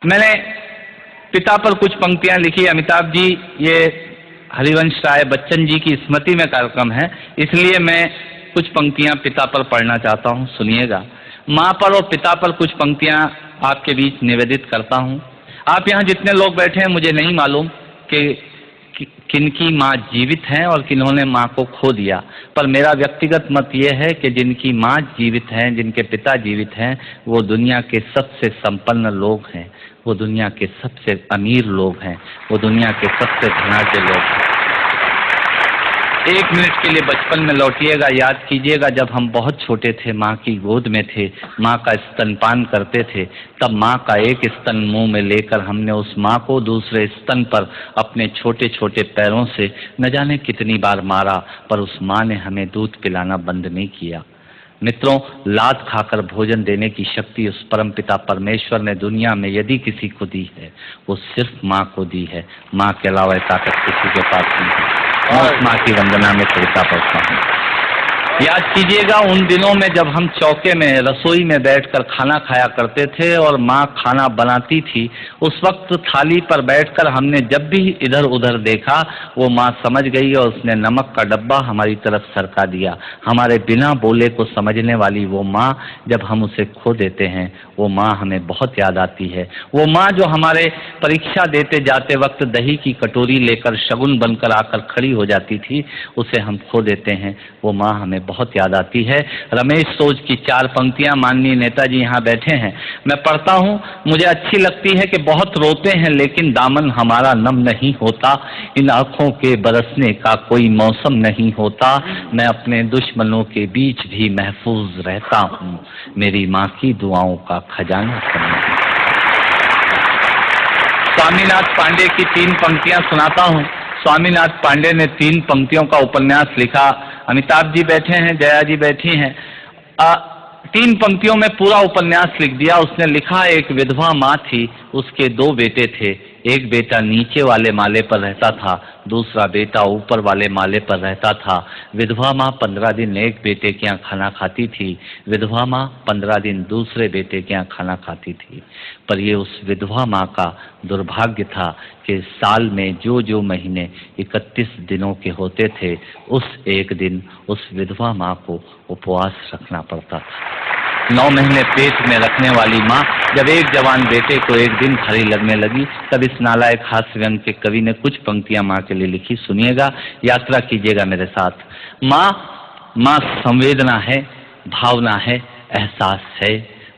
मैंने पिता पर कुछ पंक्तियां लिखी। अमिताभ जी, ये हरिवंश राय बच्चन जी की स्मृति में कार्यक्रम है, इसलिए मैं कुछ पंक्तियां पिता पर पढ़ना चाहता हूं, सुनिएगा। माँ पर और पिता पर कुछ पंक्तियां आपके बीच निवेदित करता हूं। आप यहाँ जितने लोग बैठे हैं, मुझे नहीं मालूम कि किनकी माँ जीवित हैं और किन्होंने माँ को खो दिया, पर मेरा व्यक्तिगत मत यह है कि जिनकी माँ जीवित हैं, जिनके पिता जीवित हैं, वो दुनिया के सबसे संपन्न लोग हैं, वो दुनिया के सबसे अमीर लोग हैं, वो दुनिया के सबसे धनाढ्य लोग हैं। एक मिनट के लिए बचपन में लौटिएगा, याद कीजिएगा जब हम बहुत छोटे थे, माँ की गोद में थे, माँ का स्तनपान करते थे, तब माँ का एक स्तन मुंह में लेकर हमने उस माँ को दूसरे स्तन पर अपने छोटे छोटे पैरों से न जाने कितनी बार मारा, पर उस माँ ने हमें दूध पिलाना बंद नहीं किया। मित्रों, लात खाकर भोजन देने की शक्ति उस परमपिता परमेश्वर ने दुनिया में यदि किसी को दी है, वो सिर्फ माँ को दी है। माँ के अलावा ताकत किसी के पास नहीं है। और माँ की वंदना में कविता पढ़ता हूँ। याद कीजिएगा उन दिनों में जब हम चौके में, रसोई में बैठकर खाना खाया करते थे और माँ खाना बनाती थी, उस वक्त थाली पर बैठकर हमने जब भी इधर उधर देखा, वो माँ समझ गई और उसने नमक का डब्बा हमारी तरफ सरका दिया। हमारे बिना बोले को समझने वाली वो माँ, जब हम उसे खो देते हैं, वो माँ हमें बहुत याद आती है। वो माँ जो हमारे परीक्षा देते जाते वक्त दही की कटोरी लेकर शगुन बनकर आकर खड़ी हो जाती थी, उसे हम खो देते हैं। वो माँ हमें बहुत याद आती है। रमेश सोज की 4 पंक्तियां माननीय नेताजी यहाँ बैठे हैं, मैं पढ़ता हूँ। मुझे अच्छी लगती है कि बहुत रोते हैं लेकिन दामन हमारा नम नहीं होता, इन आँखों के बरसने का कोई मौसम नहीं होता, मैं अपने दुश्मनों के बीच भी महफूज रहता हूँ, मेरी माँ की दुआओं का खजाना समझ। स्वामीनाथ पांडे की 3 पंक्तियां सुनाता हूँ। स्वामीनाथ पांडे ने 3 पंक्तियों का उपन्यास लिखा। अमिताभ जी बैठे हैं, जया जी बैठी हैं। 3 पंक्तियों में पूरा उपन्यास लिख दिया। उसने लिखा, एक विधवा माँ थी, उसके 2 बेटे थे। एक बेटा नीचे वाले माले पर रहता था, दूसरा बेटा ऊपर वाले माले पर रहता था। विधवा माँ 15 दिन एक बेटे के यहाँ खाना खाती थी, विधवा माँ 15 दिन दूसरे बेटे के यहाँ खाना खाती थी। पर ये उस विधवा माँ का दुर्भाग्य था कि साल में जो महीने 31 दिनों के होते थे, उस एक दिन उस विधवा माँ को उपवास रखना पड़ता था। 9 महीने पेट में रखने वाली माँ जब एक जवान बेटे को एक दिन खरी लगने लगी, तब इस नालायक हास्य व्यंग के कवि ने कुछ पंक्तियां माँ के लिए लिखी। सुनिएगा, यात्रा कीजिएगा मेरे साथ। माँ संवेदना है, भावना है, एहसास है।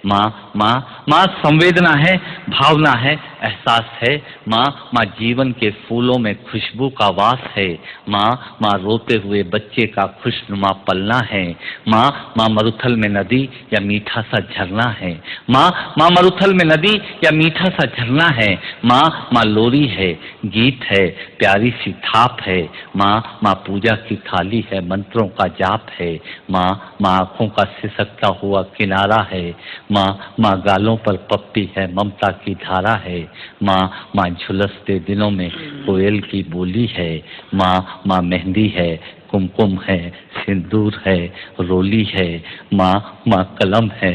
माँ संवेदना है, भावना है, एहसास है। माँ जीवन के फूलों में खुशबू का वास है। माँ रोते हुए बच्चे का खुशनुमा पलना है। माँ मरुथल में नदी या मीठा सा झरना है। माँ मरुथल में नदी या मीठा सा झरना है। माँ लोरी है, गीत है, प्यारी सी थाप है। माँ पूजा की थाली है, मंत्रों का जाप है। माँ आँखों का सिसकता हुआ किनारा है। माँ गालों पर पप्पी है, ममता की धारा है। माँ झुलसते दिनों में कोयल की बोली है। माँ मेहंदी है, कुमकुम है, सिंदूर है, रोली है। माँ कलम है,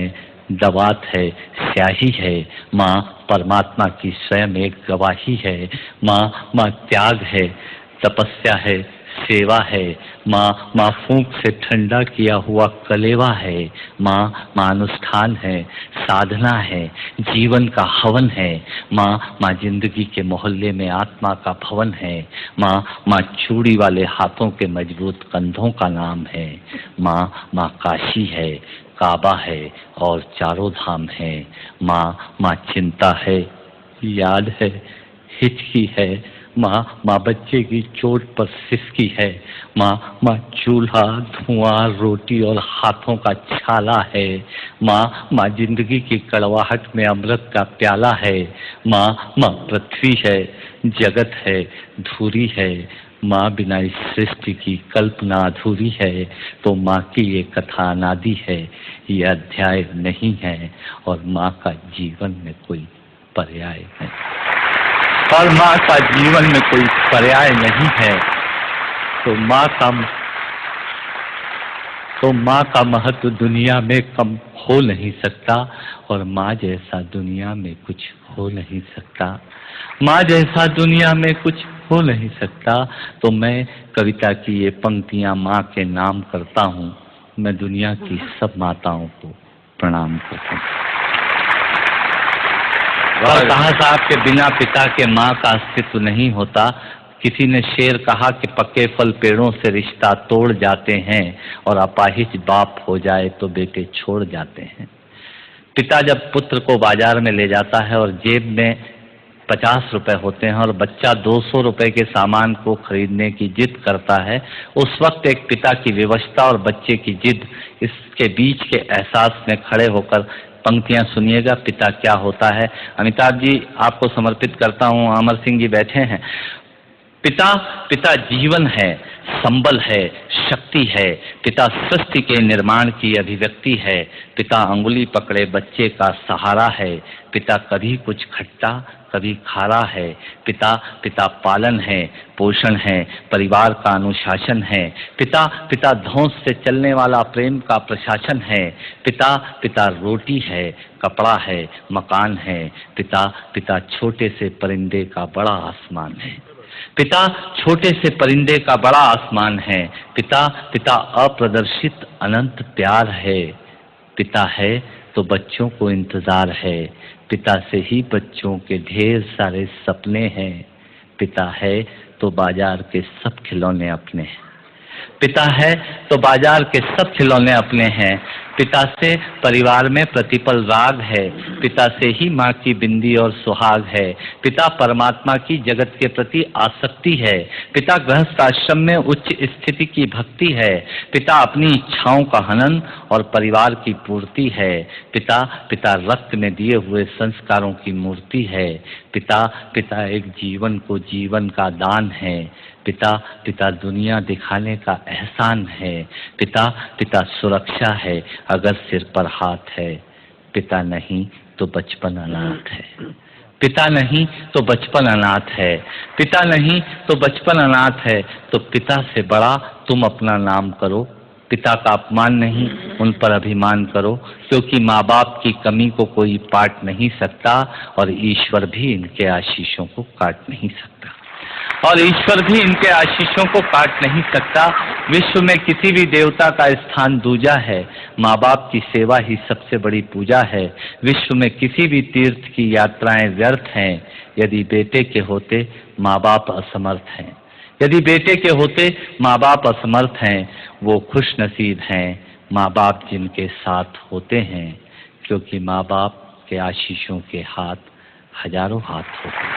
दवात है, स्याही है। माँ परमात्मा की स्वयं एक गवाही है। माँ त्याग है, तपस्या है, सेवा है। माँ फूंक से ठंडा किया हुआ कलेवा है। माँ अनुष्ठान है, साधना है, जीवन का हवन है। माँ जिंदगी के मोहल्ले में आत्मा का भवन है। माँ चूड़ी वाले हाथों के मजबूत कंधों का नाम है। माँ काशी है, काबा है और चारों धाम है। माँ चिंता है, याद है, हिचकी है। माँ बच्चे की चोट पर सिसकी है। माँ चूल्हा, धुआं, रोटी और हाथों का छाला है। माँ जिंदगी की कड़वाहट में अमृत का प्याला है। माँ पृथ्वी है, जगत है, धूरी है। माँ बिना इस सृष्टि की कल्पना अधूरी है। तो माँ की ये कथा अनादि है, ये अध्याय नहीं है, और माँ का जीवन में कोई पर्याय है। और माँ का जीवन में कोई पर्याय नहीं है। तो माँ का महत्व दुनिया में कम हो नहीं सकता, और माँ जैसा दुनिया में कुछ हो नहीं सकता, माँ जैसा दुनिया में कुछ हो नहीं सकता। तो मैं कविता की ये पंक्तियाँ माँ के नाम करता हूँ। मैं दुनिया की सब माताओं को प्रणाम करता हूँ। और कहा साहब के बिना पिता के माँ का अस्तित्व नहीं होता। किसी ने शेर कहा कि पक्के फल पेड़ों से रिश्ता तोड़ जाते हैं और अपाहिज बाप हो जाए तो बेटे छोड़ जाते हैं। पिता जब पुत्र को बाजार में ले जाता है और जेब में 50 रुपए होते हैं और बच्चा 200 रुपए के सामान को खरीदने की जिद करता है, उस वक्त एक पिता की विवशता और बच्चे की जिद, इसके बीच के एहसास में खड़े होकर पंक्तियां सुनिएगा, पिता क्या होता है। अमिताभ जी आपको समर्पित करता हूं। अमर सिंह जी बैठे हैं। पिता पिता जीवन है, संबल है, शक्ति है। पिता सृष्टि के निर्माण की अभिव्यक्ति है। पिता अंगुली पकड़े बच्चे का सहारा है। पिता कभी कुछ खट्टा कभी खारा है। पिता पिता पालन है, पोषण है, परिवार का अनुशासन है। पिता पिता धौंस से चलने वाला प्रेम का प्रशासन है। पिता पिता रोटी है, कपड़ा है, मकान है। पिता पिता छोटे से परिंदे का बड़ा आसमान है। पिता छोटे से परिंदे का बड़ा आसमान है। पिता पिता अप्रदर्शित अनंत प्यार है। पिता है तो बच्चों को इंतजार है। पिता से ही बच्चों के ढेर सारे सपने हैं। पिता है तो बाजार के सब खिलौने अपने हैं। पिता है तो बाजार के सब खिलौने अपने हैं। पिता से परिवार में प्रतिपल राग है। पिता से ही माँ की बिंदी और सुहाग है। पिता परमात्मा की जगत के प्रति आसक्ति है। पिता गृहस्थ आश्रम में उच्च स्थिति की भक्ति है। पिता अपनी इच्छाओं का हनन और परिवार की पूर्ति है। पिता पिता रक्त में दिए हुए संस्कारों की मूर्ति है। पिता पिता एक जीवन को जीवन का दान है। पिता पिता दुनिया दिखाने का एहसान है। पिता पिता सुरक्षा है अगर सिर पर हाथ है। पिता नहीं तो बचपन अनाथ है। पिता नहीं तो बचपन अनाथ है। पिता नहीं तो बचपन अनाथ है। तो पिता से बड़ा तुम अपना नाम करो। पिता का अपमान नहीं, उन पर अभिमान करो, क्योंकि माँ बाप की कमी को कोई पाट नहीं सकता और ईश्वर भी इनके आशीषों को काट नहीं सकता। और ईश्वर भी इनके आशीषों को काट नहीं सकता। विश्व में किसी भी देवता का स्थान दूजा है। माँ बाप की सेवा ही सबसे बड़ी पूजा है। विश्व में किसी भी तीर्थ की यात्राएं व्यर्थ हैं यदि बेटे के होते माँ बाप असमर्थ हैं। यदि बेटे के होते माँ बाप असमर्थ हैं। वो खुश नसीब हैं माँ बाप जिनके साथ होते हैं, क्योंकि माँ बाप के आशीषों के हाथ हजारों हाथ होते हैं।